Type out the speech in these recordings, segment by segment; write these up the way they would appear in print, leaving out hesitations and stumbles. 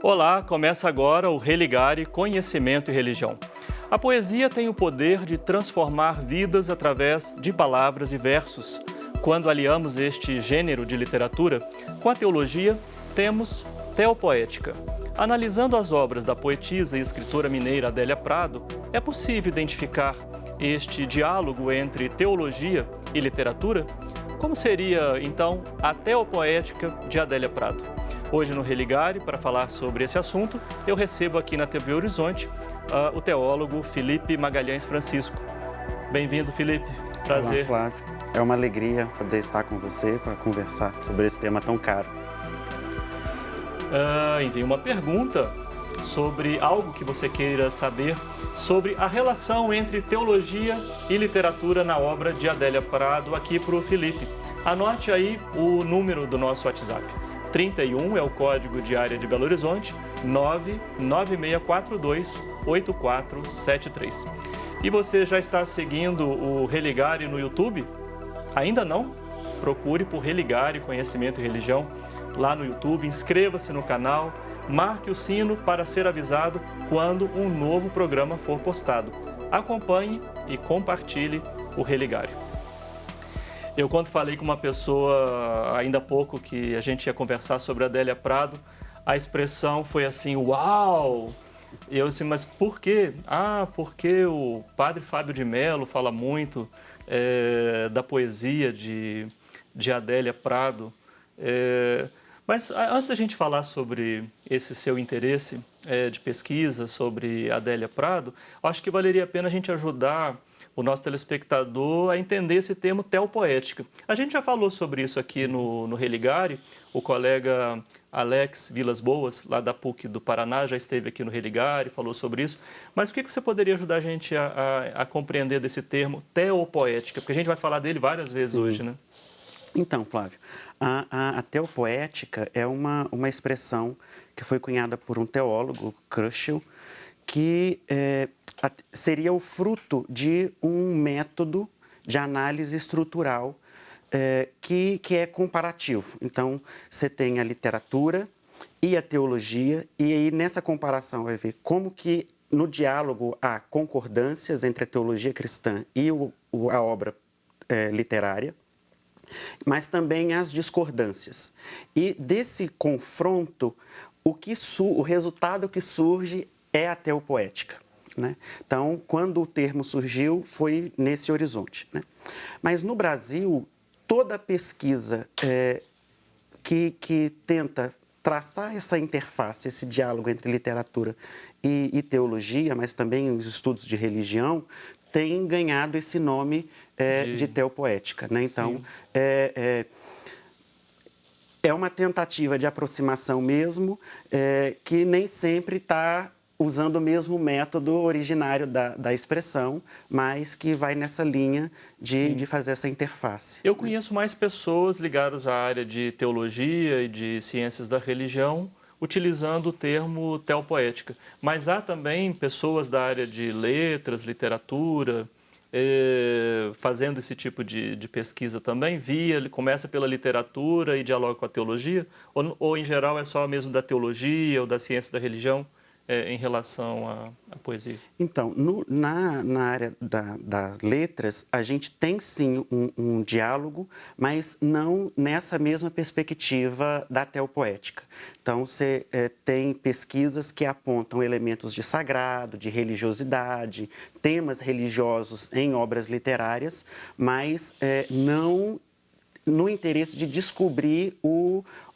Olá, começa agora o Religare Conhecimento e Religião. A poesia tem o poder de transformar vidas através de palavras e versos. Quando aliamos este gênero de literatura com a teologia, temos teopoética. Analisando as obras da poetisa e escritora mineira Adélia Prado, é possível identificar este diálogo entre teologia e literatura? Como seria, então, a teopoética de Adélia Prado? Hoje no Religare, para falar sobre esse assunto, eu recebo aqui na TV Horizonte o teólogo Felipe Magalhães Francisco. Bem-vindo, Felipe. Prazer. Olá, Flávio. É uma alegria poder estar com você para conversar sobre esse tema tão caro. Envie uma pergunta sobre algo que você queira saber sobre a relação entre teologia e literatura na obra de Adélia Prado aqui para o Felipe. Anote aí o número do nosso WhatsApp. 31 é o código de área de Belo Horizonte, 99642-8473. E você já está seguindo o Religare no YouTube? Ainda não? Procure por Religare Conhecimento e Religião lá no YouTube, inscreva-se no canal, marque o sino para ser avisado quando um novo programa for postado. Acompanhe e compartilhe o Religare. Eu, quando falei com uma pessoa ainda há pouco que a gente ia conversar sobre a Adélia Prado, a expressão foi assim, uau! E eu disse, mas por quê? Porque o padre Fábio de Mello fala muito da poesia de Adélia Prado. Mas antes da gente falar sobre esse seu interesse de pesquisa sobre Adélia Prado, acho que valeria a pena a gente ajudar o nosso telespectador a entender esse termo teopoética. A gente já falou sobre isso aqui no Religare, o colega Alex Vilas Boas, lá da PUC do Paraná, já esteve aqui no Religare, falou sobre isso. Mas o que você poderia ajudar a gente a compreender desse termo teopoética? Porque a gente vai falar dele várias vezes hoje, né? Então, Flávio, a teopoética é uma expressão que foi cunhada por um teólogo, Krusell, que seria o fruto de um método de análise estrutural que é comparativo. Então, você tem a literatura e a teologia, e aí nessa comparação vai ver como que no diálogo há concordâncias entre a teologia cristã e a obra literária, mas também as discordâncias. E desse confronto, o resultado que surge é a teopoética, né? Então, quando o termo surgiu, foi nesse horizonte, né? Mas no Brasil, toda pesquisa que tenta traçar essa interface, esse diálogo entre literatura e teologia, mas também os estudos de religião, tem ganhado esse nome de teopoética, né? Então, é uma tentativa de aproximação mesmo, que nem sempre está usando o mesmo método originário da expressão, mas que vai nessa linha de fazer essa interface. Eu conheço mais pessoas ligadas à área de teologia e de ciências da religião utilizando o termo teopoética, mas há também pessoas da área de letras, literatura, fazendo esse tipo de pesquisa também, ele começa pela literatura e dialoga com a teologia, ou em geral é só mesmo da teologia ou da ciência da religião em relação à poesia? Então, na área das letras, a gente tem sim um diálogo, mas não nessa mesma perspectiva da teopoética. Então, você tem pesquisas que apontam elementos de sagrado, de religiosidade, temas religiosos em obras literárias, mas não no interesse de descobrir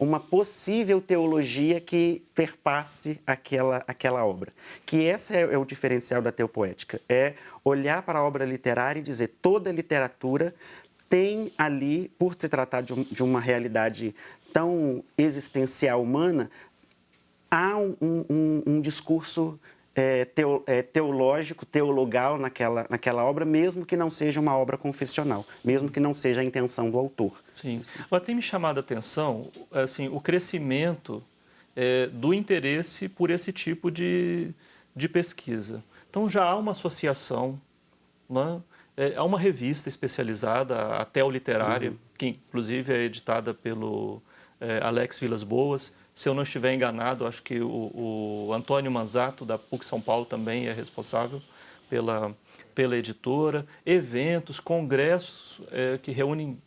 uma possível teologia que perpasse aquela obra. Que esse é o diferencial da teopoética, é olhar para a obra literária e dizer toda literatura tem ali, por se tratar de uma realidade tão existencial humana, há um discurso teológico, teologal naquela obra, mesmo que não seja uma obra confessional, mesmo que não seja a intenção do autor. Sim. Mas tem me chamado a atenção assim, o crescimento do interesse por esse tipo de pesquisa. Então já há uma associação, né? Há uma revista especializada, a Teoliterária, que inclusive é editada pelo Alex Vilas Boas, Se eu não estiver enganado, acho que o Antônio Manzato, da PUC São Paulo, também é responsável pela editora. Eventos, congressos que reúnem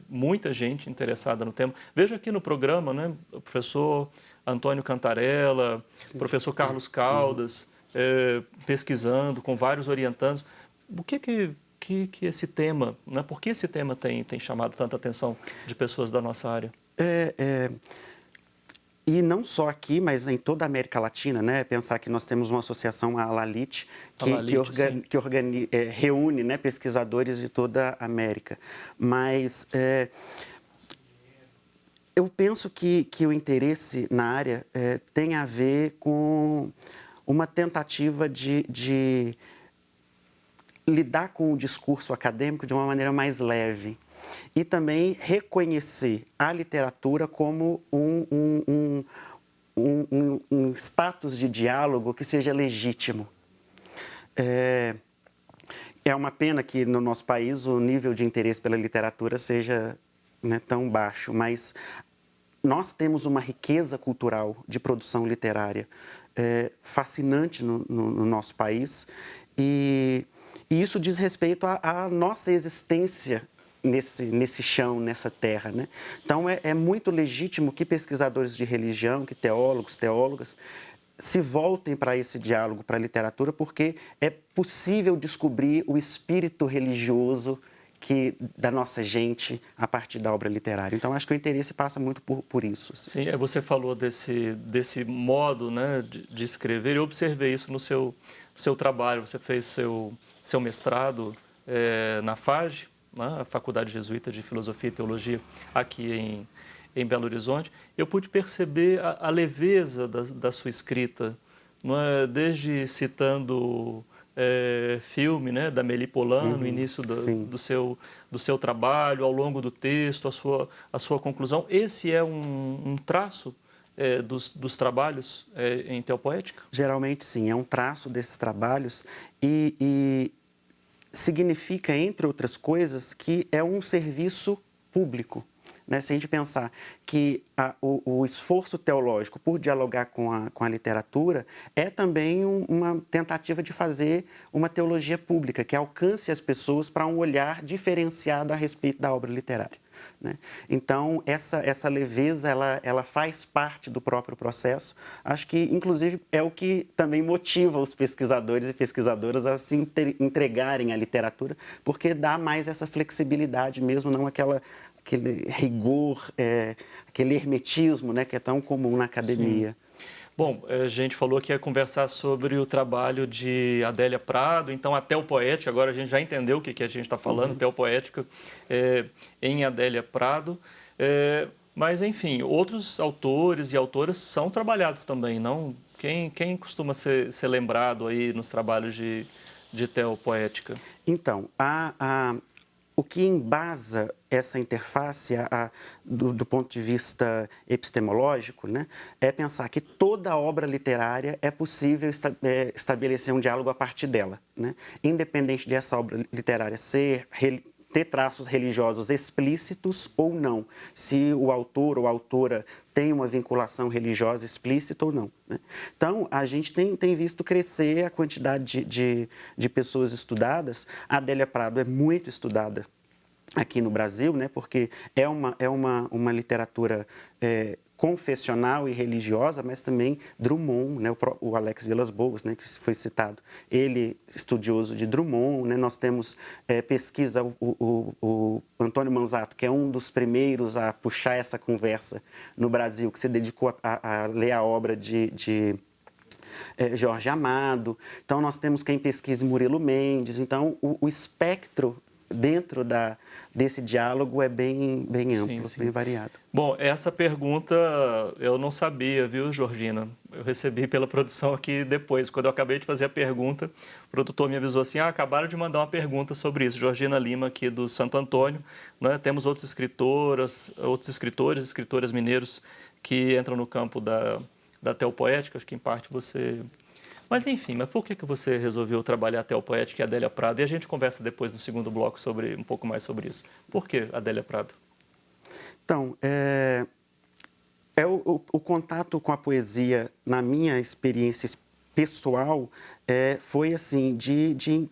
muita gente interessada no tema. Vejo aqui no programa, né, o professor Antônio Cantarella, Sim. professor Carlos Caldas, pesquisando com vários orientandos. O que esse tema, né, por que esse tema tem chamado tanta atenção de pessoas da nossa área? E não só aqui, mas em toda a América Latina, né? Pensar que nós temos uma associação, a Lalit, que reúne, né, pesquisadores de toda a América. Mas eu penso que o interesse na área tem a ver com uma tentativa de lidar com o discurso acadêmico de uma maneira mais leve. E também reconhecer a literatura como um status de diálogo que seja legítimo. É uma pena que no nosso país o nível de interesse pela literatura seja, né, tão baixo, mas nós temos uma riqueza cultural de produção literária fascinante no nosso país e isso diz respeito à nossa existência nesse chão, nessa terra, né? Então, é muito legítimo que pesquisadores de religião, que teólogos, teólogas, se voltem para esse diálogo, para a literatura, porque é possível descobrir o espírito religioso da nossa gente a partir da obra literária. Então, acho que o interesse passa muito por isso. Sim, você falou desse modo, né, de escrever. Eu observei isso no seu trabalho. Você fez seu mestrado na FAGE, a Faculdade Jesuíta de Filosofia e Teologia, aqui em Belo Horizonte. Eu pude perceber a leveza da sua escrita, não é? Desde citando filme, né, da Amélie Poulain, no início do seu trabalho, ao longo do texto, a sua conclusão. Esse é um traço dos trabalhos em teopoética? Geralmente, sim. É um traço desses trabalhos e significa, entre outras coisas, que é um serviço público. Né? Se a gente pensar que o esforço teológico por dialogar com a literatura é também uma tentativa de fazer uma teologia pública que alcance as pessoas para um olhar diferenciado a respeito da obra literária. Né? Então, essa leveza, ela faz parte do próprio processo. Acho que, inclusive, é o que também motiva os pesquisadores e pesquisadoras a se entregarem à literatura, porque dá mais essa flexibilidade mesmo, não aquele rigor, aquele hermetismo, né, que é tão comum na academia. Sim. Bom, a gente falou que ia conversar sobre o trabalho de Adélia Prado, então a teopoética, agora a gente já entendeu o que a gente está falando, teopoética em Adélia Prado, mas enfim, outros autores e autoras são trabalhados também, não? Quem costuma ser lembrado aí nos trabalhos de teopoética? Então, o que embasa essa interface do ponto de vista epistemológico, né, é pensar que toda obra literária é possível estabelecer um diálogo a partir dela. Né? Independente dessa obra literária ter traços religiosos explícitos ou não, se o autor ou a autora tem uma vinculação religiosa explícita ou não. Né? Então, a gente tem visto crescer a quantidade de pessoas estudadas. A Adélia Prado é muito estudada aqui no Brasil, né, porque é uma literatura confessional e religiosa, mas também Drummond, né, o Alex Vilas-Boas, né, que foi citado, ele estudioso de Drummond, né, nós temos pesquisa, o Antônio Manzato, que é um dos primeiros a puxar essa conversa no Brasil, que se dedicou a ler a obra de Jorge Amado. Então, nós temos quem pesquise Murilo Mendes. Então, o espectro dentro desse diálogo é bem amplo, sim. bem variado. Bom, essa pergunta eu não sabia, viu, Georgina? Eu recebi pela produção aqui depois. Quando eu acabei de fazer a pergunta, o produtor me avisou assim, acabaram de mandar uma pergunta sobre isso. Georgina Lima, aqui do Santo Antônio. Né? Temos outros escritores, escritoras mineiros que entram no campo da teopoética. Acho que, em parte, você... Mas, enfim, por que você resolveu trabalhar a teopoética e a Adélia Prado? E a gente conversa depois, no segundo bloco, um pouco mais sobre isso. Por que Adélia Prado? Então, O contato com a poesia, na minha experiência pessoal, foi assim, de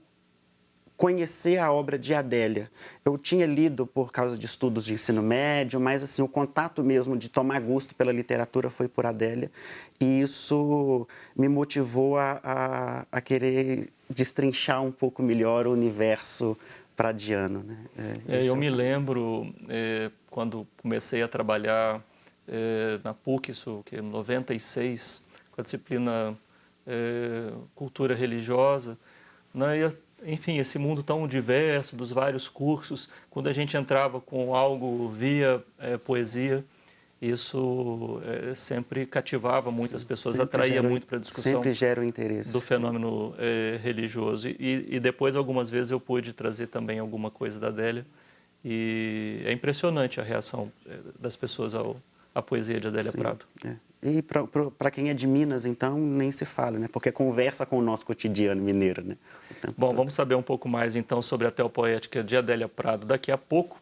conhecer a obra de Adélia. Eu tinha lido por causa de estudos de ensino médio, mas assim, o contato mesmo de tomar gosto pela literatura foi por Adélia, e isso me motivou a querer destrinchar um pouco melhor o universo pradiano, né? Eu me lembro, quando comecei a trabalhar na PUC, isso que em 96, com a disciplina Cultura Religiosa, né? Enfim, esse mundo tão diverso, dos vários cursos, quando a gente entrava com algo via poesia, isso sempre cativava muitas pessoas, atraía muito para a discussão. Sempre gera o interesse. Do fenômeno religioso. E depois, algumas vezes, eu pude trazer também alguma coisa da Adélia. E é impressionante a reação das pessoas à poesia de Adélia Prado. E para quem é de Minas, então, nem se fala, né? Porque conversa com o nosso cotidiano mineiro, né? Bom, vamos saber um pouco mais, então, sobre a teopoética de Adélia Prado daqui a pouco.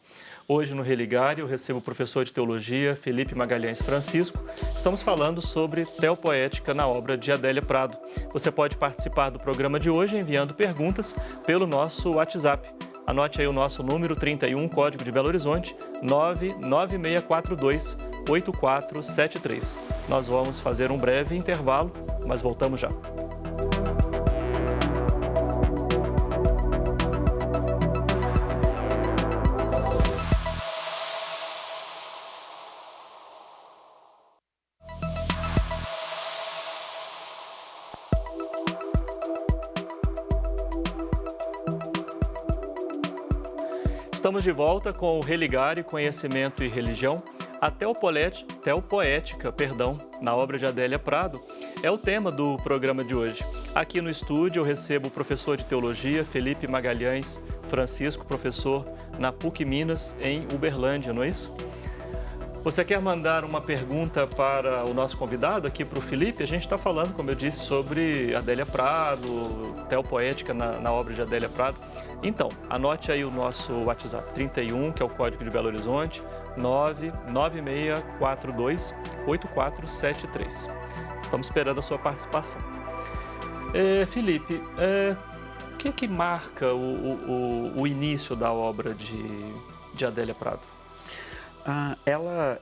Hoje, no Religare, eu recebo o professor de teologia, Felipe Magalhães Francisco. Estamos falando sobre teopoética na obra de Adélia Prado. Você pode participar do programa de hoje enviando perguntas pelo nosso WhatsApp. Anote aí o nosso número 31, código de Belo Horizonte, 99642-8473. Nós vamos fazer um breve intervalo, mas voltamos já. Estamos de volta com o Religare, Conhecimento e Religião. A teopoética, na obra de Adélia Prado, é o tema do programa de hoje. Aqui no estúdio eu recebo o professor de teologia, Felipe Magalhães Francisco, professor na PUC Minas, em Uberlândia, não é isso? Você quer mandar uma pergunta para o nosso convidado aqui, para o Felipe? A gente está falando, como eu disse, sobre Adélia Prado, teopoética na obra de Adélia Prado. Então, anote aí o nosso WhatsApp 31, que é o código de Belo Horizonte, 99642-8473. Estamos esperando a sua participação. Felipe, o que marca o início da obra de Adélia Prado? Ela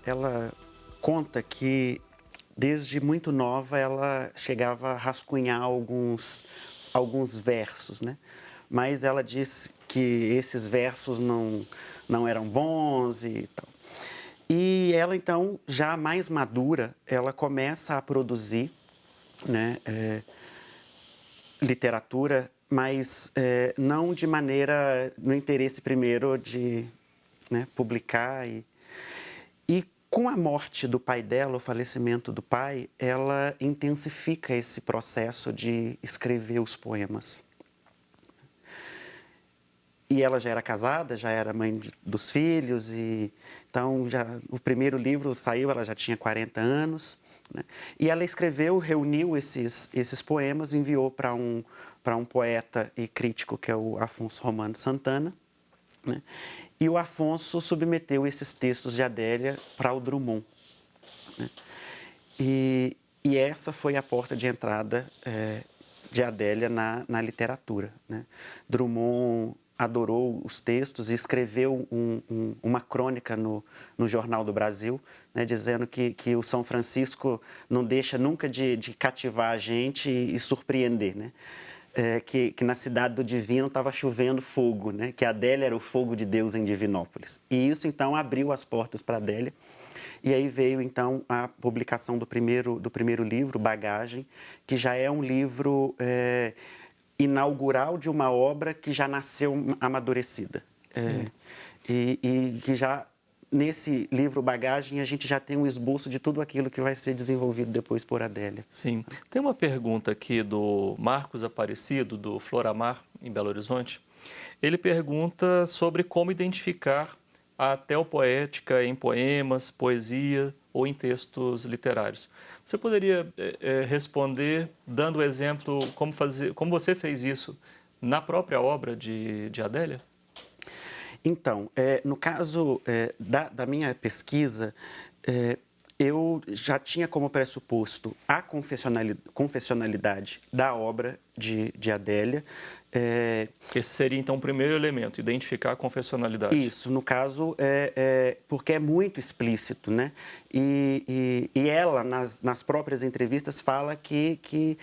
conta que, desde muito nova, ela chegava a rascunhar alguns versos, né? Mas ela disse que esses versos não eram bons e tal. E ela, então, já mais madura, ela começa a produzir, né, literatura, mas não de maneira, no interesse primeiro de, né, publicar. E com a morte do pai dela, o falecimento do pai, ela intensifica esse processo de escrever os poemas. E ela já era casada, já era mãe dos filhos, e então o primeiro livro saiu, ela já tinha 40 anos, né? E ela reuniu esses poemas, enviou para um poeta e crítico, que é o Afonso Romano Santana, né? E o Afonso submeteu esses textos de Adélia para o Drummond, né? E essa foi a porta de entrada de Adélia na literatura, né? Drummond adorou os textos e escreveu uma crônica no Jornal do Brasil, né, dizendo que o São Francisco não deixa nunca de cativar a gente e surpreender, né? Que na cidade do Divino estava chovendo fogo, né? Que Adélia era o fogo de Deus em Divinópolis. E isso, então, abriu as portas para Adélia. E aí veio, então, a publicação do primeiro livro, Bagagem, que já é um livro inaugural de uma obra que já nasceu amadurecida. E que já, nesse livro Bagagem, a gente já tem um esboço de tudo aquilo que vai ser desenvolvido depois por Adélia. Sim. Tem uma pergunta aqui do Marcos Aparecido, do Floramar, em Belo Horizonte. Ele pergunta sobre como identificar a teopoética em poemas, poesia ou em textos literários. Você poderia responder dando o exemplo como você fez isso na própria obra de Adélia? Então, no caso da minha pesquisa, eu já tinha como pressuposto a confessionalidade da obra de Adélia. Esse seria, então, o primeiro elemento, identificar a confessionalidade. Isso, no caso, porque é muito explícito, né? E ela, nas próprias entrevistas, fala que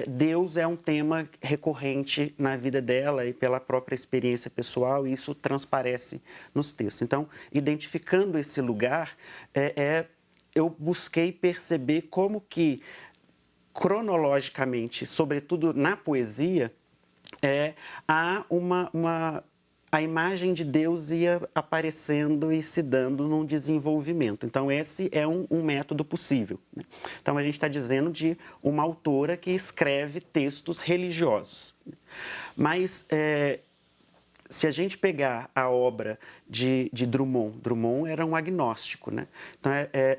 Deus é um tema recorrente na vida dela e pela própria experiência pessoal, e isso transparece nos textos. Então, identificando esse lugar, eu busquei perceber como que, cronologicamente, sobretudo na poesia, há a imagem de Deus ia aparecendo e se dando num desenvolvimento. Então, esse é um método possível, né? Então, a gente está dizendo de uma autora que escreve textos religiosos. Mas, se a gente pegar a obra de Drummond, Drummond era um agnóstico, né? Então,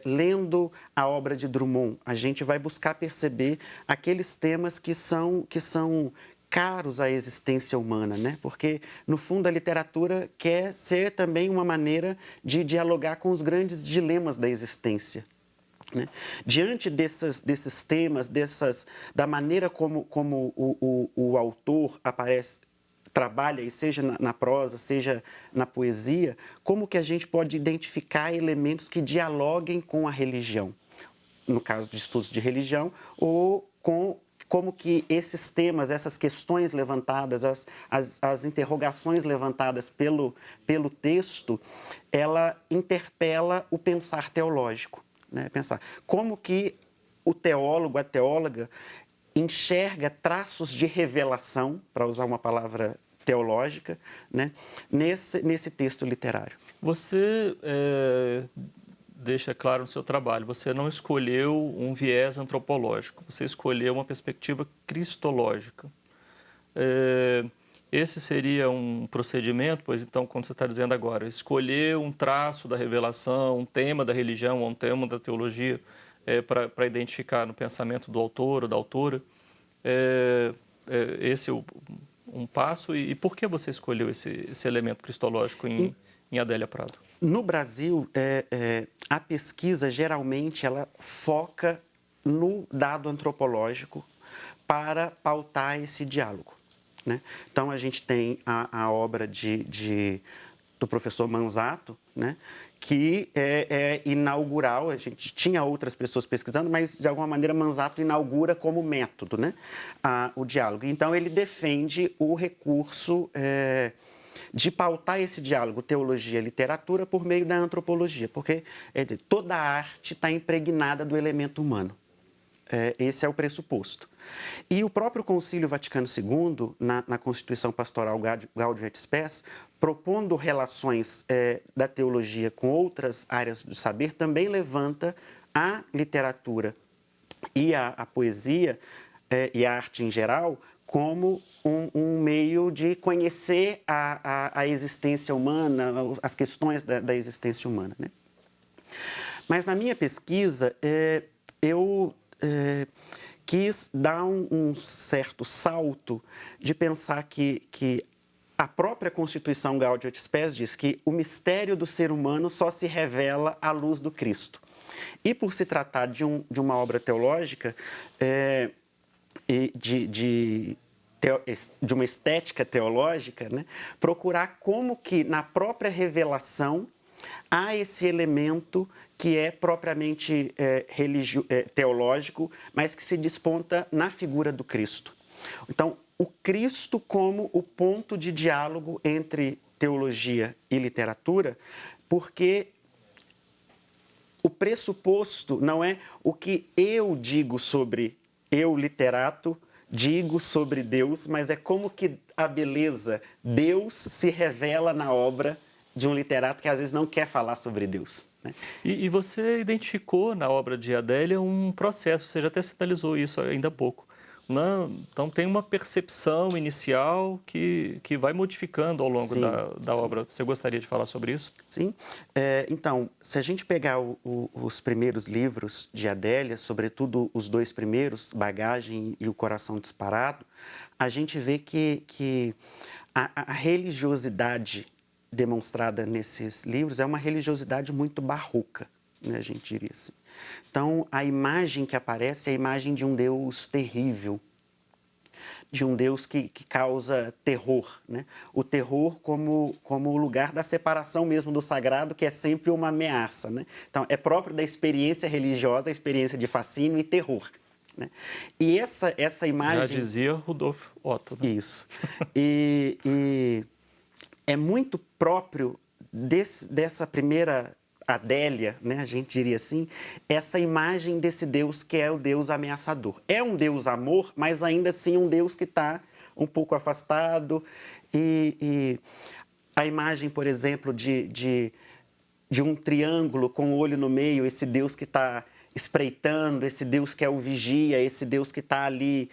lendo a obra de Drummond, a gente vai buscar perceber aqueles temas que são caros à existência humana, né? Porque, no fundo, a literatura quer ser também uma maneira de dialogar com os grandes dilemas da existência, né? Diante desses temas, da maneira como o autor trabalha, e seja na prosa, seja na poesia, como que a gente pode identificar elementos que dialoguem com a religião, no caso de estudos de religião, ou como que esses temas, essas questões levantadas, as interrogações levantadas pelo texto, ela interpela o pensar teológico, né? Pensar como que o teólogo, a teóloga, enxerga traços de revelação, para usar uma palavra teológica, né? nesse texto literário. Você deixa claro no seu trabalho, você não escolheu um viés antropológico, você escolheu uma perspectiva cristológica. Esse seria um procedimento, pois então, como você está dizendo agora, escolher um traço da revelação, um tema da religião, um tema da teologia, para identificar no pensamento do autor ou da autora, esse é um passo. E por que você escolheu esse elemento cristológico em Adélia Prado? No Brasil, a pesquisa, geralmente, ela foca no dado antropológico para pautar esse diálogo, né? Então, a gente tem a obra do professor Manzato, né, que é inaugural. A gente tinha outras pessoas pesquisando, mas, de alguma maneira, Manzato inaugura como método, né, o diálogo. Então, ele defende o recurso de pautar esse diálogo teologia e literatura por meio da antropologia, porque toda a arte está impregnada do elemento humano. Esse é o pressuposto. E o próprio Concílio Vaticano II, na Constituição Pastoral Gaudium et Spes, propondo relações da teologia com outras áreas do saber, também levanta a literatura e a poesia e a arte em geral como um meio de conhecer a existência humana, as questões da existência humana, né? Mas, na minha pesquisa, eu quis dar um certo salto de pensar que a própria Constituição Gaudium et Spes diz que o mistério do ser humano só se revela à luz do Cristo. E, por se tratar de uma obra teológica, de uma estética teológica, né, procurar como que na própria revelação há esse elemento que é propriamente teológico, mas que se desponta na figura do Cristo. Então, o Cristo como o ponto de diálogo entre teologia e literatura, porque o pressuposto não é o que eu digo sobre eu, literato, digo sobre Deus, mas é como que a beleza, Deus se revela na obra de um literato que às vezes não quer falar sobre Deus, né? E você identificou na obra de Adélia um processo, você já até sinalizou isso ainda há pouco, né? Então, tem uma percepção inicial que vai modificando ao longo da obra. Você gostaria de falar sobre isso? Sim. Então, se a gente pegar os primeiros livros de Adélia, sobretudo os dois primeiros, Bagagem e O Coração Disparado, a gente vê que a religiosidade demonstrada nesses livros é uma religiosidade muito barroca, né, a gente diria assim. Então, a imagem que aparece é a imagem de um Deus terrível, de um Deus que causa terror, né? O terror como o lugar da separação mesmo do sagrado, que é sempre uma ameaça, né? Então, é próprio da experiência religiosa, a experiência de fascínio e terror, né? E essa imagem... Já dizia Rudolf Otto, né? Isso. E é muito próprio dessa primeira Adélia, né, a gente diria assim, essa imagem desse Deus que é o Deus ameaçador. É um Deus amor, mas ainda assim um Deus que está um pouco afastado. E a imagem, por exemplo, de um triângulo com o olho no meio, esse Deus que está espreitando, esse Deus que é o vigia, esse Deus que está ali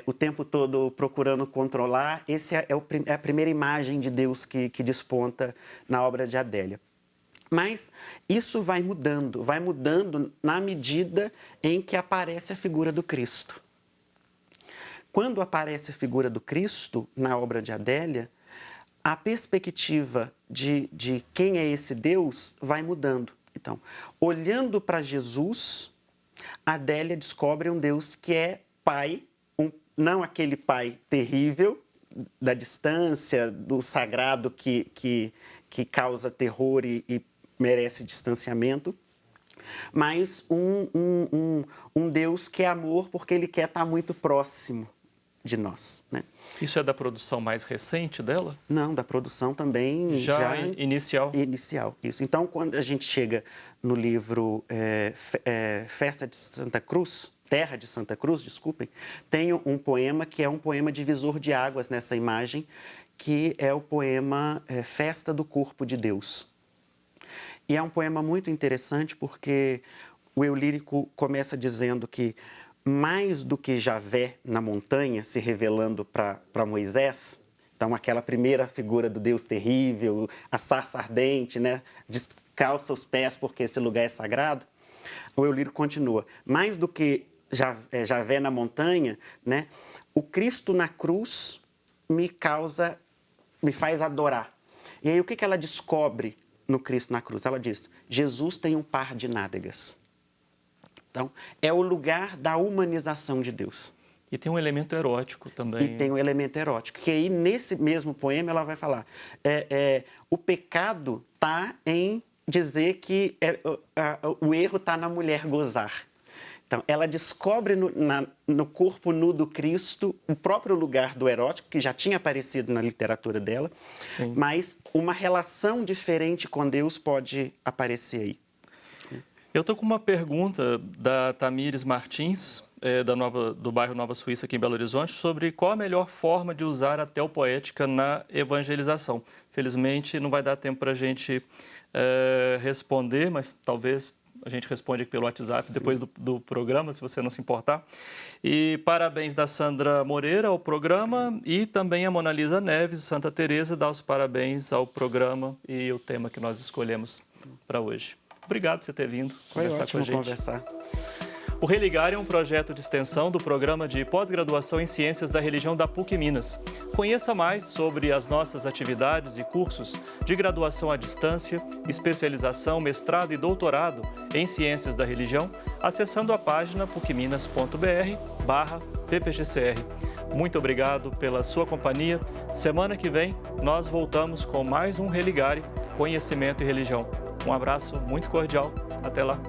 o tempo todo procurando controlar, essa é a primeira imagem de Deus que desponta na obra de Adélia. Mas isso vai mudando na medida em que aparece a figura do Cristo. Quando aparece a figura do Cristo na obra de Adélia, a perspectiva de quem é esse Deus vai mudando. Então, olhando para Jesus, Adélia descobre um Deus que é pai, não aquele pai terrível, da distância, do sagrado que causa terror e merece distanciamento, mas um Deus que é amor porque Ele quer estar muito próximo de nós, né? Isso é da produção mais recente dela? Não, da produção também já inicial. Inicial, isso. Então, quando a gente chega no livro Festa de Santa Cruz, Terra de Santa Cruz, desculpem, tem um poema que é um poema divisor de águas nessa imagem, que é o poema Festa do Corpo de Deus. E é um poema muito interessante porque o eu lírico começa dizendo que mais do que Javé na montanha se revelando para Moisés, então aquela primeira figura do Deus terrível, a sarça ardente, né? Descalça os pés porque esse lugar é sagrado, o eu lírico continua, mais do que Javé na montanha, né? O Cristo na cruz me faz adorar. E aí o que ela descobre no Cristo na cruz? Ela diz, Jesus tem um par de nádegas. Então, é o lugar da humanização de Deus. E tem um elemento erótico também. E tem um elemento erótico, que aí nesse mesmo poema ela vai falar, o pecado está em dizer que o erro está na mulher gozar. Então, ela descobre no corpo nu do Cristo o próprio lugar do erótico, que já tinha aparecido na literatura dela, sim, mas uma relação diferente com Deus pode aparecer aí. Eu estou com uma pergunta da Tamires Martins, do bairro Nova Suíça, aqui em Belo Horizonte, sobre qual a melhor forma de usar a teopoética na evangelização. Felizmente, não vai dar tempo para a gente responder, mas talvez a gente responde aqui pelo WhatsApp, sim, depois do programa, se você não se importar. E parabéns da Sandra Moreira ao programa e também a Monalisa Neves, Santa Teresa, dá os parabéns ao programa e o tema que nós escolhemos para hoje. Obrigado por você ter vindo conversar com a gente. Conversar. O Religar é um projeto de extensão do Programa de Pós-Graduação em Ciências da Religião da PUC Minas. Conheça mais sobre as nossas atividades e cursos de graduação à distância, especialização, mestrado e doutorado em Ciências da Religião, acessando a página pucminas.br/ppgcr. Muito obrigado pela sua companhia. Semana que vem, nós voltamos com mais um Religare, Conhecimento e Religião. Um abraço muito cordial. Até lá.